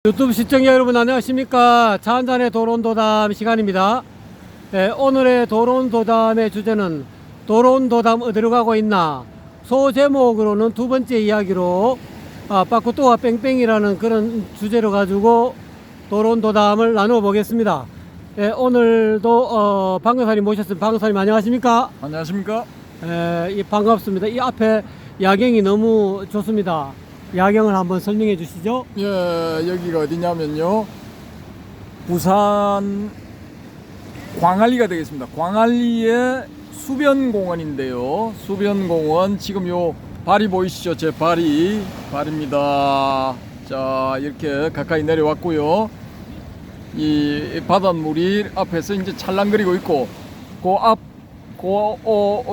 유튜브 시청자 여러분 안녕하십니까. 차 한잔의 도론도담 시간입니다. 오늘의 도론도담의 주제는 도론도담 어디로 가고 있나, 소제목으로는 두 번째 이야기로 빠꾸또와 뺑뺑이라는 그런 주제로 가지고 도론도담을 나누어 보겠습니다. 오늘도 방금사님 모셨습니다. 방금사님 안녕하십니까. 안녕하십니까. 반갑습니다. 이 앞에 야경이 너무 좋습니다. 야경을 한번 설명해 주시죠. 예, 여기가 어디냐면요, 부산 광안리가 되겠습니다. 광안리의 수변공원인데요. 수변공원, 지금 요 발이 보이시죠? 제 발입니다. 자, 이렇게 가까이 내려왔고요. 이 바닷물이 앞에서 이제 찰랑거리고 있고,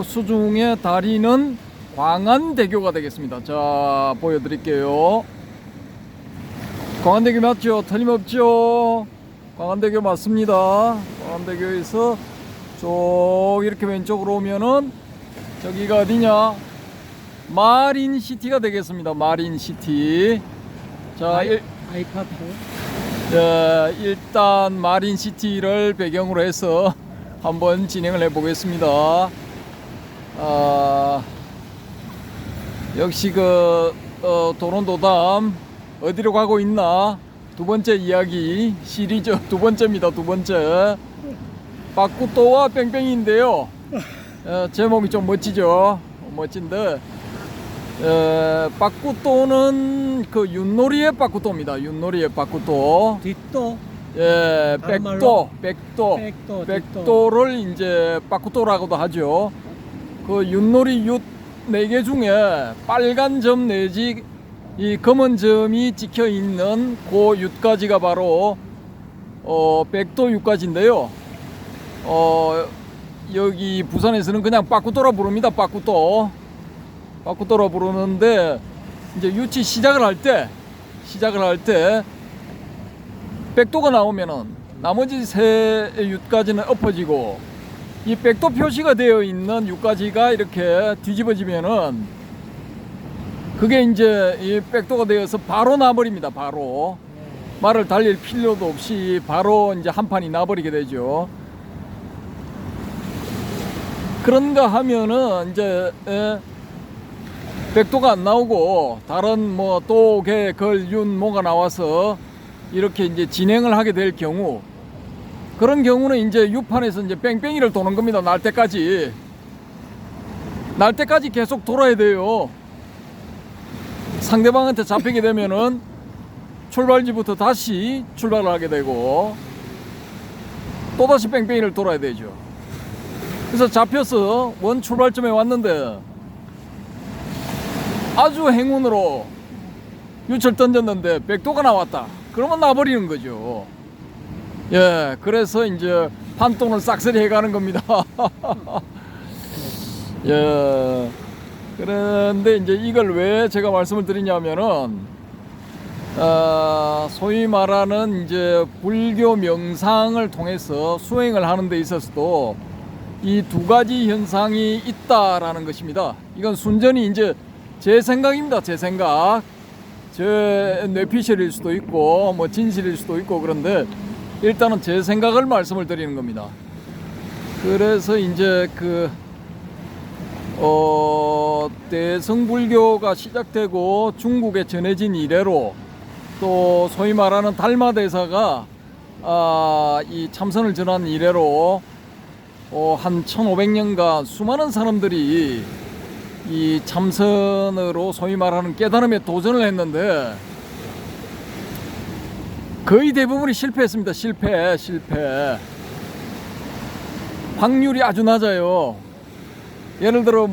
수중의 다리는 광안대교가 되겠습니다. 자, 보여드릴게요. 광안대교 맞죠? 틀림없죠? 광안대교 맞습니다. 광안대교에서 쭉 이렇게 왼쪽으로 오면은 저기가 어디냐? 마린시티가 되겠습니다. 마린시티. 자, 아이파크. 일단 마린시티를 배경으로 해서 한번 진행을 해보겠습니다. 역시 도론도담 어디로 가고 있나, 두 번째 이야기 시리즈 두 번째입니다. 두 번째 빠꾸또와 뺑뺑이인데요. 제목이 좀 멋지죠? 멋진데, 빠꾸또는 그 윷놀이의 빠꾸또입니다. 윷놀이의 빠꾸또. 뒷도. 백도를 이제 빠꾸또라고도 하죠. 그 윷놀이 윷 4개 중에 빨간 점 내지 이 검은 점이 찍혀 있는 그 윷가지가 바로 백도 윷가지인데요. 여기 부산에서는 그냥 빠꾸또라 부릅니다. 빠꾸또라 부르는데, 이제 윷이 시작을 할 때 백도가 나오면은 나머지 세 윷가지는 엎어지고, 이 백도 표시가 되어 있는 윷가지가 이렇게 뒤집어지면은 그게 이제 이 백도가 되어서 바로 나버립니다. 바로 말을 달릴 필요도 없이 바로 이제 한 판이 나버리게 되죠. 그런가 하면은 이제 백도가 안 나오고 다른 뭐 또개 걸 윷 뭐가 나와서 이렇게 이제 진행을 하게 될 경우, 그런 경우는 이제 유판에서 이제 뺑뺑이를 도는 겁니다. 날 때까지 계속 돌아야 돼요. 상대방한테 잡히게 되면은 출발지부터 다시 출발을 하게 되고, 또다시 뺑뺑이를 돌아야 되죠. 그래서 잡혀서 원 출발점에 왔는데 아주 행운으로 유철 던졌는데 백도가 나왔다. 그러면 나버리는 거죠. 그래서 이제 판돈을 싹쓸이 해가는 겁니다. 그런데 이제 이걸 왜 제가 말씀을 드리냐면은, 소위 말하는 이제 불교 명상을 통해서 수행을 하는 데 있어서도 이 두 가지 현상이 있다라는 것입니다. 이건 순전히 이제 제 생각입니다. 제 생각. 제 뇌피셜일 수도 있고 뭐 진실일 수도 있고, 그런데 일단은 제 생각을 말씀을 드리는 겁니다. 그래서 이제 대성불교가 시작되고 중국에 전해진 이래로, 또 소위 말하는 달마대사가 이 참선을 전한 이래로 한 1500년간 수많은 사람들이 이 참선으로 소위 말하는 깨달음에 도전을 했는데 거의 대부분이 실패했습니다. 실패. 확률이 아주 낮아요. 예를 들어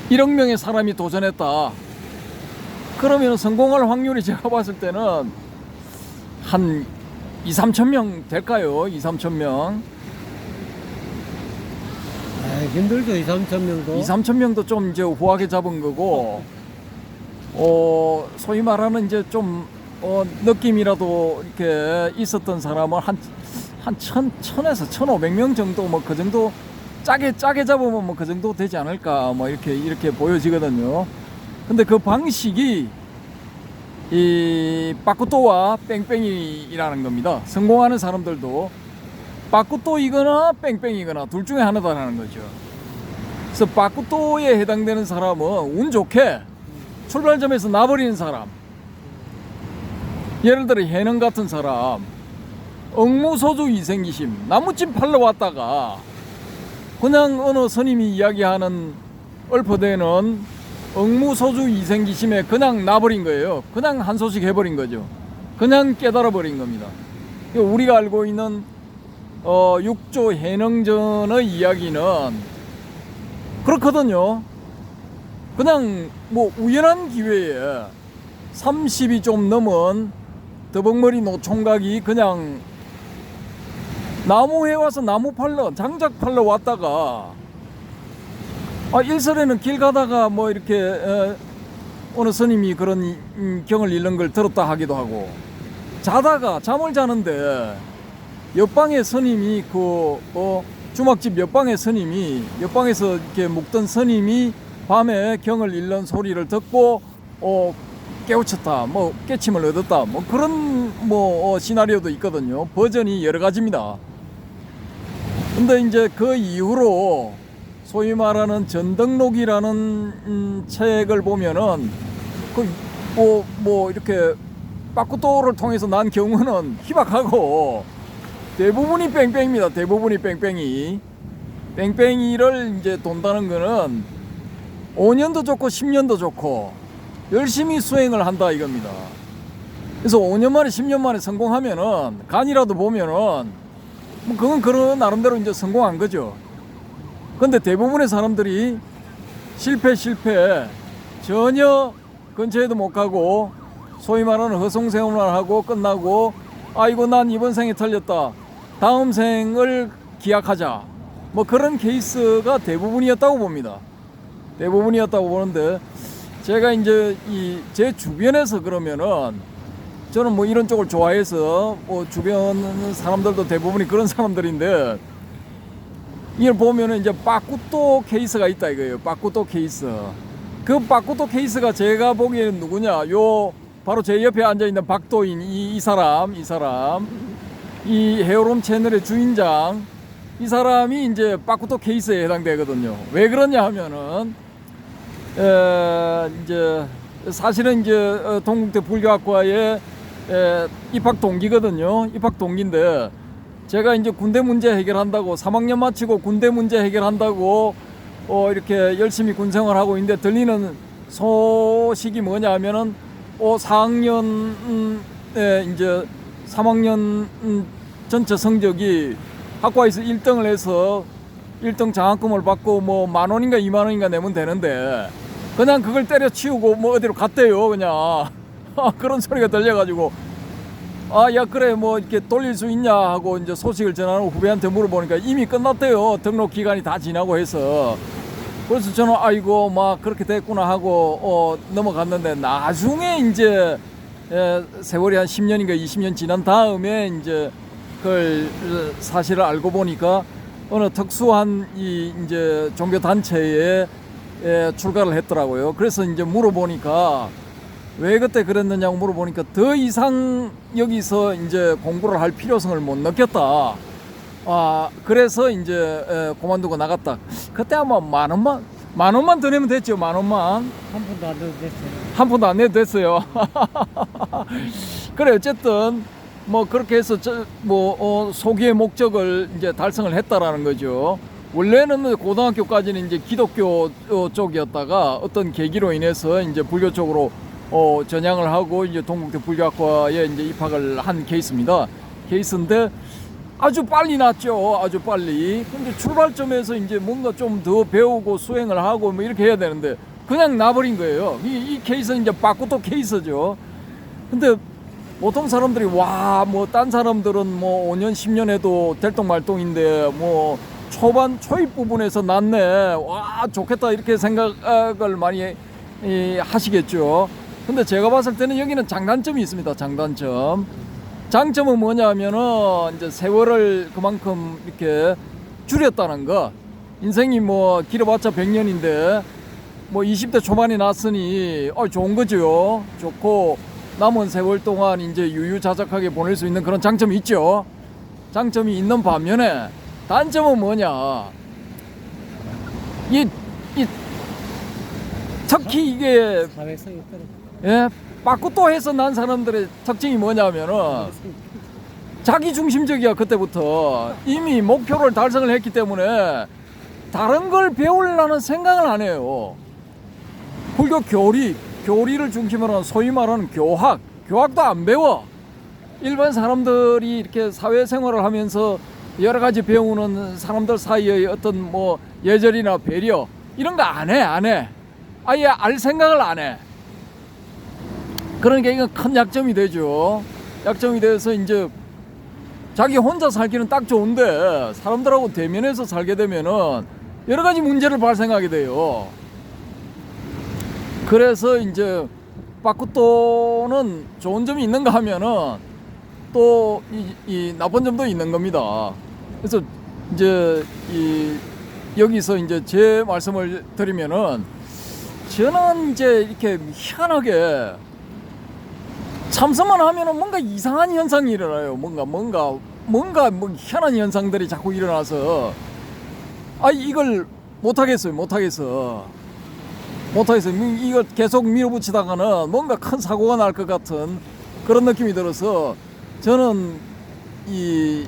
1억 명의 사람이 도전했다. 그러면 성공할 확률이 제가 봤을 때는 한 2-3천 명 될까요? 2-3천 명. 힘들죠. 2-3천 명도. 2-3천 명도 좀 이제 후하게 잡은 거고, 소위 말하는 이제 좀 느낌이라도 이렇게 있었던 사람은 한 1000에서 1500명 정도, 뭐 그 정도 짜게 잡으면 뭐 그 정도 되지 않을까, 뭐 이렇게 보여지거든요. 근데 그 방식이 이 빠꾸또와 뺑뺑이라는 겁니다. 성공하는 사람들도 빠꾸또이거나 뺑뺑이거나 둘 중에 하나다라는 거죠. 그래서 빠꾸또에 해당되는 사람은 운 좋게 출발점에서 나버리는 사람, 예를 들어 해능 같은 사람, 억무소주 이생기심, 나무집 팔러 왔다가 그냥 어느 스님이 이야기하는 얽혀대는 억무소주 이생기심에 그냥 나버린 거예요. 그냥 한 소식 해버린 거죠. 그냥 깨달아 버린 겁니다. 우리가 알고 있는 육조 해능전의 이야기는 그렇거든요. 그냥 뭐 우연한 기회에 30이 좀 넘은 더벅머리 노총각이 그냥 나무에 와서 나무 팔러 장작 팔러 왔다가 일설에는 길 가다가 뭐 이렇게 어느 스님이 그런 경을 읽는 걸 들었다 하기도 하고, 자다가 잠을 자는데 옆방의 스님이 주막집 옆방의 스님이 옆방에서 이렇게 묵던 스님이 밤에 경을 읽는 소리를 듣고 깨우쳤다, 뭐 깨침을 얻었다, 뭐 그런 시나리오도 있거든요. 버전이 여러 가지입니다. 근데 이제 그 이후로 소위 말하는 전등록이라는 책을 보면은 이렇게 빠꾸또를 통해서 난 경우는 희박하고 대부분이 뺑뺑입니다. 대부분이 뺑뺑이. 뺑뺑이를 이제 돈다는 거는 5년도 좋고 10년도 좋고 열심히 수행을 한다 이겁니다. 그래서 5년 만에 10년 만에 성공하면은 간이라도 보면은 그건 그런 나름대로 이제 성공한 거죠. 근데 대부분의 사람들이 실패 전혀 근처에도 못 가고 소위 말하는 허송세월만 하고 끝나고, 아이고 난 이번 생에 틀렸다, 다음 생을 기약하자, 뭐 그런 케이스가 대부분이었다고 봅니다. 대부분이었다고 보는데, 제가 이제 제 주변에서 그러면은 저는 뭐 이런 쪽을 좋아해서 주변 사람들도 대부분이 그런 사람들인데, 이걸 보면은 이제 빠꾸또 케이스가 있다 이거예요. 빠꾸또 케이스. 그 빠꾸또 케이스가 제가 보기에는 누구냐? 바로 제 옆에 앉아 있는 박도인 이 사람, 이 헤어롬 채널의 주인장, 이 사람이 이제 빠꾸또 케이스에 해당되거든요. 왜 그러냐 하면은 이제 사실은 이제 동국대 불교학과의 입학 동기거든요. 입학 동기인데, 제가 이제 군대 문제 해결한다고 3학년 마치고 군대 문제 해결한다고 이렇게 열심히 군생활 하고 있는데 들리는 소식이 뭐냐 하면은 4학년에 이제 3학년 전체 성적이 학과에서 1등을 해서 1등 장학금을 받고 뭐 10,000원인가 20,000원인가 내면 되는데 그냥 그걸 때려치우고 뭐 어디로 갔대요. 그냥 그런 소리가 들려가지고, 야 그래 뭐 이렇게 돌릴 수 있냐 하고 이제 소식을 전하는 후배한테 물어보니까 이미 끝났대요. 등록 기간이 다 지나고 해서. 그래서 저는 아이고 막 그렇게 됐구나 하고 넘어갔는데, 나중에 이제 세월이 한 10년인가 20년 지난 다음에 이제 그걸 사실을 알고 보니까 어느 특수한 이제 종교 단체에 출가를 했더라고요. 그래서 이제 물어보니까 왜 그때 그랬느냐고 물어보니까 더 이상 여기서 이제 공부를 할 필요성을 못 느꼈다. 그래서 이제 그만두고 나갔다. 그때 아마 만 원만 더 내면 됐죠. 10,000원만. 한 푼도 안 내도 됐어요. 한 푼도 안 내도 됐어요. 그래 어쨌든 뭐 그렇게 해서 소기의 목적을 이제 달성을 했다라는 거죠. 원래는 고등학교까지는 이제 기독교 쪽이었다가 어떤 계기로 인해서 이제 불교 쪽으로 전향을 하고 이제 동국대 불교학과에 이제 입학을 한 케이스인데 아주 빨리 났죠. 아주 빨리. 근데 출발점에서 이제 뭔가 좀 더 배우고 수행을 하고 뭐 이렇게 해야 되는데 그냥 나버린 거예요. 이 케이스는 이제 빠꾸또 케이스죠. 근데 보통 사람들이 뭐 딴 사람들은 뭐 5년 10년 해도 될똥말똥인데 뭐 초입 부분에서 났네, 와 좋겠다 이렇게 생각을 많이 하시겠죠. 근데 제가 봤을 때는 여기는 장단점이 있습니다. 장점은 뭐냐면은 이제 세월을 그만큼 이렇게 줄였다는 거. 인생이 뭐 길어봤자 100년인데 뭐 20대 초반에 났으니 좋은 거죠. 좋고 남은 세월 동안 이제 유유자적하게 보낼 수 있는 그런 장점이 있죠. 장점이 있는 반면에 단점은 뭐냐? 이 특히 이게 사회성이 떨어져. 예, 빠꾸또 해서 난 사람들의 특징이 뭐냐면은 자기 중심적이야. 그때부터 이미 목표를 달성을 했기 때문에 다른 걸 배우려는 생각을 안 해요. 불교 교리를 중심으로 하는 소위 말하는 교학도 안 배워. 일반 사람들이 이렇게 사회생활을 하면서 여러 가지 배우는 사람들 사이의 어떤 뭐 예절이나 배려 이런 거 안 해. 아예 알 생각을 안 해. 그러니까 이건 큰 약점이 되죠. 약점이 돼서 이제 자기 혼자 살기는 딱 좋은데 사람들하고 대면해서 살게 되면은 여러 가지 문제를 발생하게 돼요. 그래서 이제 빠꾸또는 좋은 점이 있는가 하면은 또 이 나쁜 점도 있는 겁니다. 그래서 이제 여기서 이제 제 말씀을 드리면은 저는 이제 이렇게 희한하게 참선만 하면은 뭔가 이상한 현상이 일어나요. 뭔가 뭐 희한한 현상들이 자꾸 일어나서 이걸 못하겠어요. 이걸 계속 밀어붙이다가는 뭔가 큰 사고가 날 것 같은 그런 느낌이 들어서 저는 이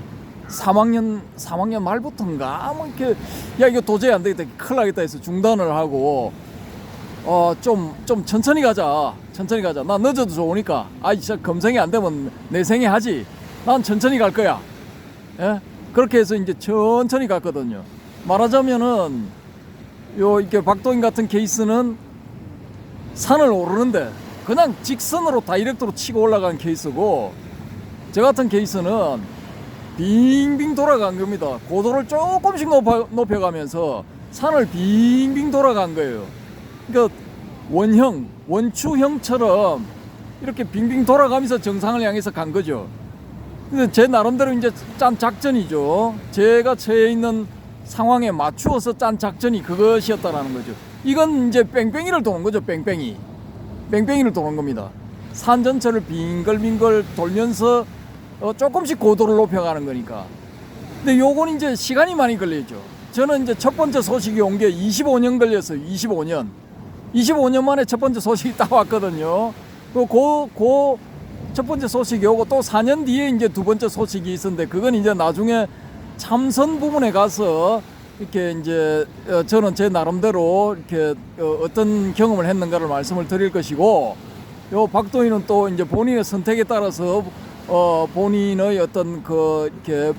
3학년 말부터인가 뭐 이렇게 이거 도저히 안 되겠다, 큰일 나겠다 해서 중단을 하고 좀 천천히 가자. 나 늦어도 좋으니까 진짜 검생이 안 되면 내생이 하지. 난 천천히 갈 거야. 예? 그렇게 해서 이제 천천히 갔거든요. 말하자면은 이렇게 박도인 같은 케이스는 산을 오르는데 그냥 직선으로 다이렉트로 치고 올라간 케이스고, 저 같은 케이스는 빙빙 돌아간 겁니다. 고도를 조금씩 높여가면서 산을 빙빙 돌아간 거예요. 그러니까 원추형처럼 이렇게 빙빙 돌아가면서 정상을 향해서 간 거죠. 근데 제 나름대로 이제 짠 작전이죠. 제가 처해 있는 상황에 맞추어서 짠 작전이 그것이었다라는 거죠. 이건 이제 뺑뺑이를 도는 거죠. 뺑뺑이를 도는 겁니다. 산 전체를 빙글빙글 돌면서 조금씩 고도를 높여가는 거니까. 근데 요건 이제 시간이 많이 걸리죠. 저는 이제 첫 번째 소식이 온 게 25년 걸렸어요. 25년 만에 첫 번째 소식이 딱 왔거든요. 그 첫 번째 소식이 오고 또 4년 뒤에 이제 두 번째 소식이 있었는데, 그건 이제 나중에 참선 부분에 가서 이렇게 이제 저는 제 나름대로 이렇게 어떤 경험을 했는가를 말씀을 드릴 것이고, 요 박도인은 또 이제 본인의 선택에 따라서 본인의 어떤 이렇게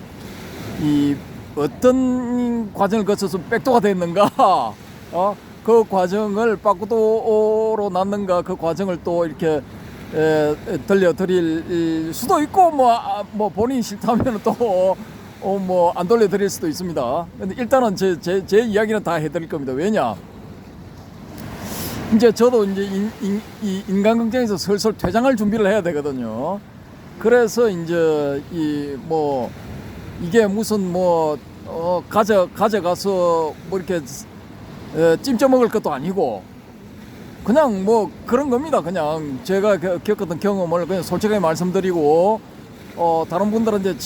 어떤 과정을 거쳐서 백도가 됐는가, 그 과정을 빠꾸도로 났는가, 그 과정을 또 이렇게 들려드릴 수도 있고, 뭐 본인이 싫다면 또 뭐 안 돌려드릴 수도 있습니다. 근데 일단은 제 이야기는 다 해드릴 겁니다. 왜냐? 이제 저도 이제 인간극장에서 슬슬 퇴장할 준비를 해야 되거든요. 그래서 이제 이게 무슨 가져가서 뭐 이렇게 찜쪄 먹을 것도 아니고 그냥 뭐 그런 겁니다. 그냥 제가 겪었던 경험을 그냥 솔직하게 말씀드리고, 다른 분들은 이제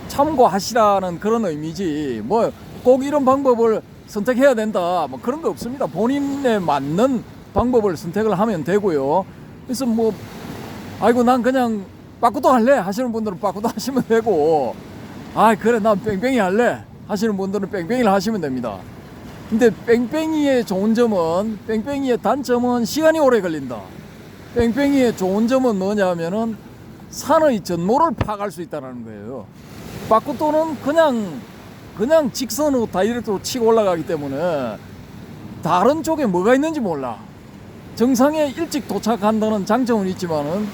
참고하시라는 그런 의미지, 뭐 꼭 이런 방법을 선택해야 된다 뭐 그런 거 없습니다. 본인에 맞는 방법을 선택을 하면 되고요. 그래서 난 그냥 빠꾸도 할래 하시는 분들은 빠꾸도 하시면 되고, 그래 난 뺑뺑이 할래 하시는 분들은 뺑뺑이를 하시면 됩니다. 근데 뺑뺑이의 좋은 점은, 뺑뺑이의 단점은 시간이 오래 걸린다. 뺑뺑이의 좋은 점은 뭐냐면은 산의 전모를 파악할 수 있다는 거예요. 빠꾸또는 그냥 직선으로 다이렉트로 치고 올라가기 때문에 다른 쪽에 뭐가 있는지 몰라. 정상에 일찍 도착한다는 장점은 있지만은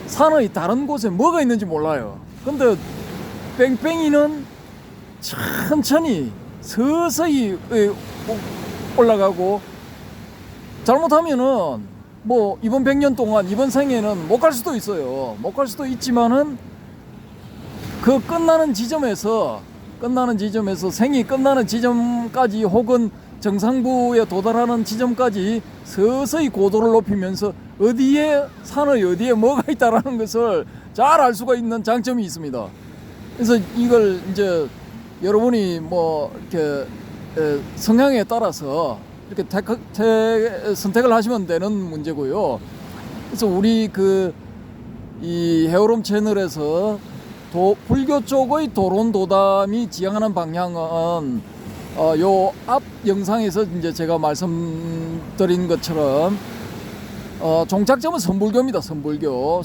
산의 다른 곳에 뭐가 있는지 몰라요. 근데 뺑뺑이는 천천히 서서히 올라가고, 잘못하면은 뭐 이번 100년 동안 이번 생에는 못 갈 수도 있어요. 못 갈 수도 있지만은 그 끝나는 지점에서 생이 끝나는 지점까지 혹은 정상부에 도달하는 지점까지 서서히 고도를 높이면서 어디에 산의 어디에 뭐가 있다라는 것을 잘 알 수가 있는 장점이 있습니다. 그래서 이걸 이제 여러분이 뭐 이렇게 성향에 따라서 이렇게 선택을 하시면 되는 문제고요. 그래서 우리 이 헤어롬 채널에서 불교 쪽의 도론도담이 지향하는 방향은 요 앞 영상에서 이제 제가 말씀드린 것처럼 종착점은 선불교입니다. 선불교에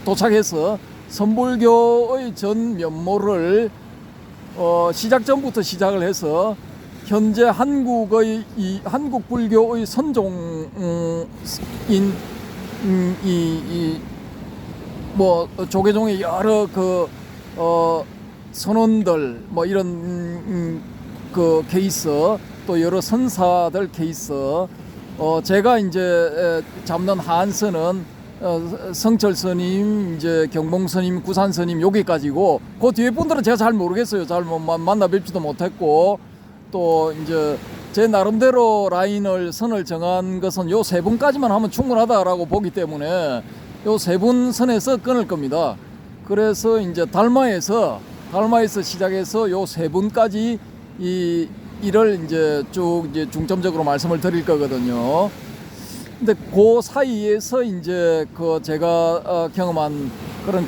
도착해서 선불교의 전 면모를 시작 전부터 시작을 해서 현재 한국의 한국 불교의 선종인 뭐 조계종의 여러 선원들 뭐 이런 케이스, 또 여러 선사들 케이스, 제가 이제 잡는 한선은 성철 스님, 이제 경봉 스님, 구산 스님 여기까지고, 그 뒤에 분들은 제가 잘 모르겠어요. 잘 만나 뵙지도 못했고, 또 이제 제 나름대로 선을 정한 것은 요 세 분까지만 하면 충분하다라고 보기 때문에 요 세 분 선에서 끊을 겁니다. 그래서 이제 달마에서 시작해서 요 세 분까지 이를 이제 쭉 이제 중점적으로 말씀을 드릴 거거든요. 근데 그 사이에서 이제 제가 경험한 그런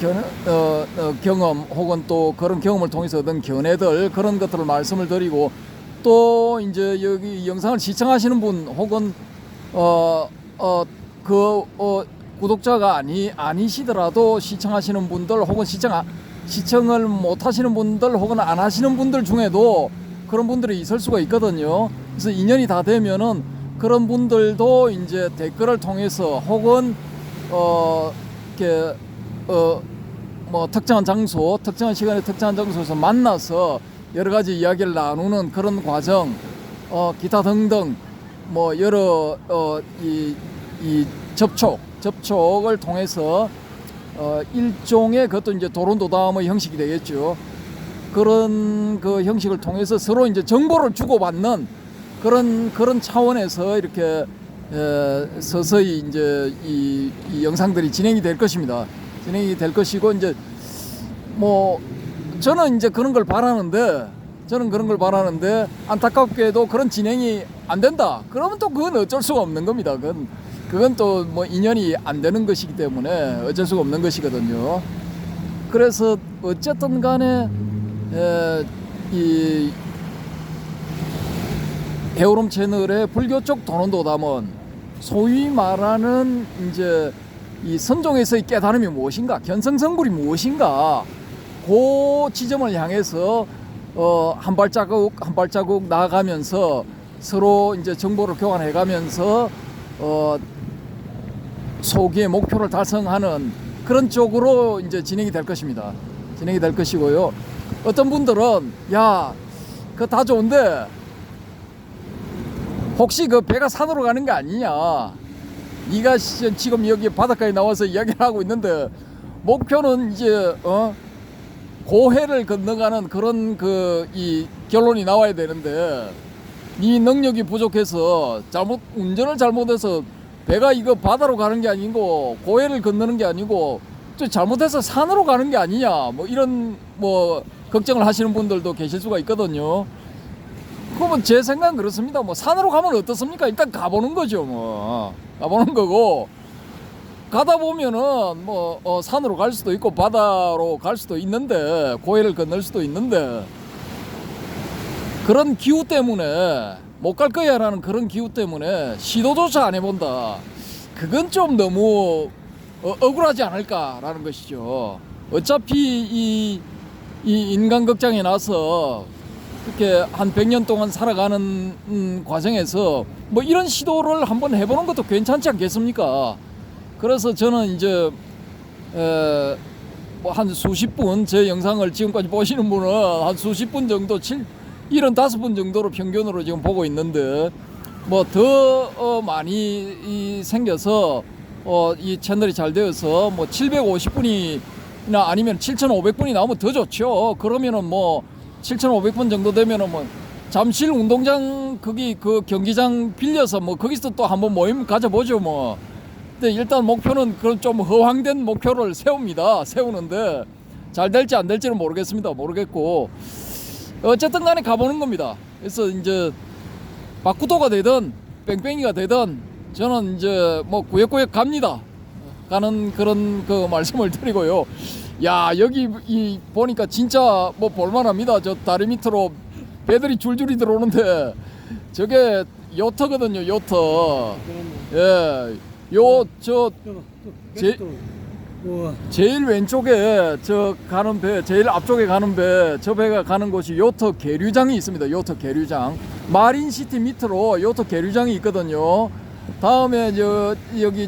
경험 혹은 또 그런 경험을 통해서 얻은 견해들, 그런 것들을 말씀을 드리고, 또 이제 여기 영상을 시청하시는 분 혹은 구독자가 아니시더라도 시청하시는 분들 혹은 시청을 못 하시는 분들 혹은 안 하시는 분들 중에도 그런 분들이 있을 수가 있거든요. 그래서 인연이 다 되면은 그런 분들도 이제 댓글을 통해서 혹은 이렇게 뭐 특정한 장소, 특정한 시간에 특정한 장소에서 만나서 여러 가지 이야기를 나누는 그런 과정, 기타 등등 뭐 여러 이 접촉을 통해서 일종의 그것도 이제 도론도담의 형식이 되겠죠. 그런 그 형식을 통해서 서로 이제 정보를 주고받는 그런 차원에서 이렇게 서서히 이제 이 영상들이 진행이 될 것입니다. 진행이 될 것이고, 이제 뭐 저는 이제 그런 걸 바라는데 안타깝게도 그런 진행이 안 된다. 그러면 또 그건 어쩔 수가 없는 겁니다. 그건 또 뭐 인연이 안 되는 것이기 때문에 어쩔 수가 없는 것이거든요. 그래서 어쨌든 간에 이 헤어롬 채널의 불교 쪽 도론도담은 소위 말하는 이제 이 선종에서의 깨달음이 무엇인가, 견성성불이 무엇인가, 그 지점을 향해서 한 발자국 나아가면서 서로 이제 정보를 교환해가면서 소기의 목표를 달성하는 그런 쪽으로 이제 진행이 될 것입니다. 진행이 될 것이고요. 어떤 분들은 그거 다 좋은데 혹시 그 배가 산으로 가는 게 아니냐, 네가 지금 여기 바닷가에 나와서 이야기를 하고 있는데 목표는 이제 고해를 건너가는 그런 이 결론이 나와야 되는데, 네 능력이 부족해서 운전을 잘못해서 배가 이거 바다로 가는 게 아니고 고해를 건너는 게 아니고 또 잘못해서 산으로 가는 게 아니냐, 뭐 이런 뭐 걱정을 하시는 분들도 계실 수가 있거든요. 그러면 제 생각은 그렇습니다. 뭐 산으로 가면 어떻습니까? 일단 가보는 거죠. 뭐 가보는 거고, 가다 보면은 뭐 산으로 갈 수도 있고 바다로 갈 수도 있는데, 고해를 건널 수도 있는데, 그런 기후 때문에 못 갈 거야 라는 그런 기후 때문에 시도조차 안 해본다. 그건 좀 너무 억울하지 않을까라는 것이죠. 어차피 이 인간극장에 나서 이렇게 한 100년 동안 살아가는 과정에서 뭐 이런 시도를 한번 해보는 것도 괜찮지 않겠습니까? 그래서 저는 이제 뭐 한 수십 분, 제 영상을 지금까지 보시는 분은 한 수십 분 정도, 75분 정도로 평균으로 지금 보고 있는데, 뭐 더 많이 생겨서 이 채널이 잘 되어서 뭐 750분이나 아니면 7,500분이 나오면 더 좋죠. 그러면은 뭐 7,500분 정도 되면은 뭐 잠실 운동장 거기 그 경기장 빌려서 뭐 거기서 또 한번 모임 가져보죠 뭐. 근데 일단 목표는 그런 좀 허황된 목표를 세우는데 잘 될지 안 될지는 모르겠고 어쨌든 간에 가보는 겁니다. 그래서 이제 박구도가 되든 뺑뺑이가 되든 저는 이제 뭐 구역구역 갑니다. 가는 그런 그 말씀을 드리고요. 야, 여기 이 보니까 진짜 뭐 볼만합니다. 저 다리 밑으로 배들이 줄줄이 들어오는데 저게 요트거든요. 요트. 예. 제일 왼쪽에 저 가는 배, 제일 앞쪽에 가는 배, 저 배가 가는 곳이 요트 계류장이 있습니다. 요트 계류장. 마린시티 밑으로 요트 계류장이 있거든요. 다음에 여기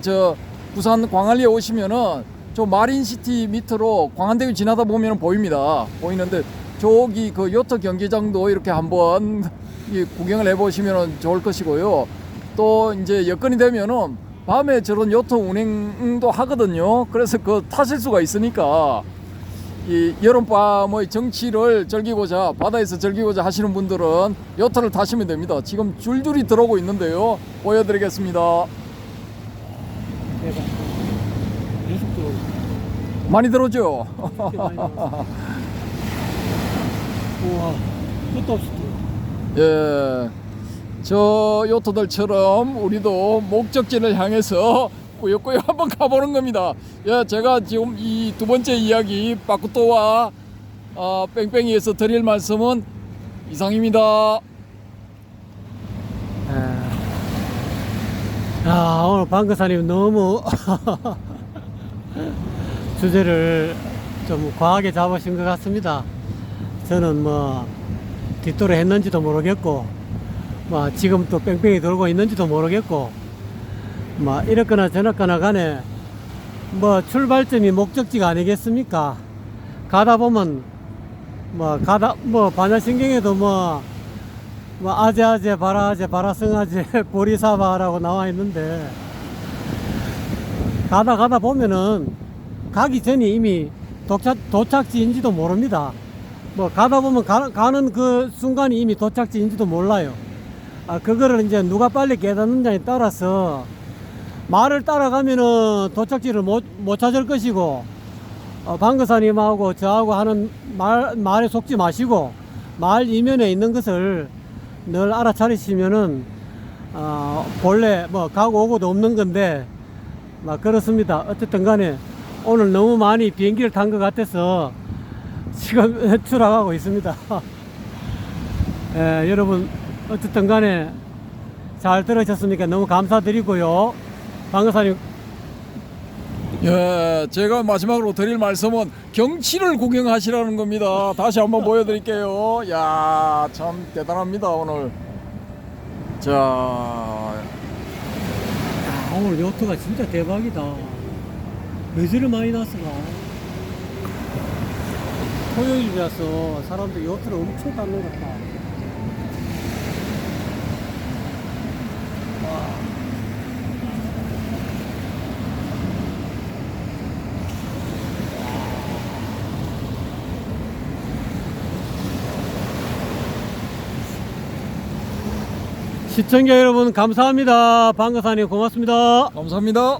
부산 광안리에 오시면은 저 마린시티 밑으로 광안대교 지나다 보면은 보이는데 저기 그 요트 경기장도 이렇게 한번 구경을 해보시면은 좋을 것이고요. 또 이제 여건이 되면은 밤에 저런 요트 운행도 하거든요. 그래서 그 타실 수가 있으니까 이 여름밤의 정취를 즐기고자, 바다에서 즐기고자 하시는 분들은 요트를 타시면 됩니다. 지금 줄줄이 들어오고 있는데요. 보여드리겠습니다. 대박. 계속 들어오고. 많이 들어오죠? 우와, 끝도 없이 들어. 예. 저 요트들처럼 우리도 목적지를 향해서 꾸역꾸역 한번 가보는 겁니다. 예, 제가 지금 이 두 번째 이야기 빠꾸토와 뺑뺑이에서 드릴 말씀은 이상입니다. 오늘 방거사님 너무 주제를 좀 과하게 잡으신 것 같습니다. 저는 뭐 뒷도로 했는지도 모르겠고 뭐 지금 또 뺑뺑이 돌고 있는지도 모르겠고 뭐 이렇거나 저렇거나 간에 뭐 출발점이 목적지가 아니겠습니까? 가다 보면 뭐 반야신경에도 뭐 아제아제 바라아제 바라성아제 보리사바라고 나와 있는데 가다 보면은 가기 전에 이미 도착지인지도 모릅니다. 뭐 가다 보면 가는 그 순간이 이미 도착지인지도 몰라요. 그거를 이제 누가 빨리 깨닫느냐에 따라서 말을 따라가면은 도착지를 못 찾을 것이고, 방거사님하고 저하고 하는 말에 속지 마시고, 말 이면에 있는 것을 늘 알아차리시면은, 본래 뭐 가고 오고도 없는 건데, 그렇습니다. 어쨌든 간에 오늘 너무 많이 비행기를 탄 것 같아서 지금 추락하고 있습니다. 예, 여러분, 어쨌든 간에 잘 들으셨으니까 너무 감사드리고요. 방거사님. 예, 제가 마지막으로 드릴 말씀은 경치를 구경하시라는 겁니다. 다시 한번 보여드릴게요. 야, 참 대단합니다 오늘. 자, 오늘 요트가 진짜 대박이다. 왜 저리 많이 났어가? 토요일이라서 사람들이 요트를 엄청 탔는 것 같다. 시청자 여러분 감사합니다. 방거사님 고맙습니다. 감사합니다.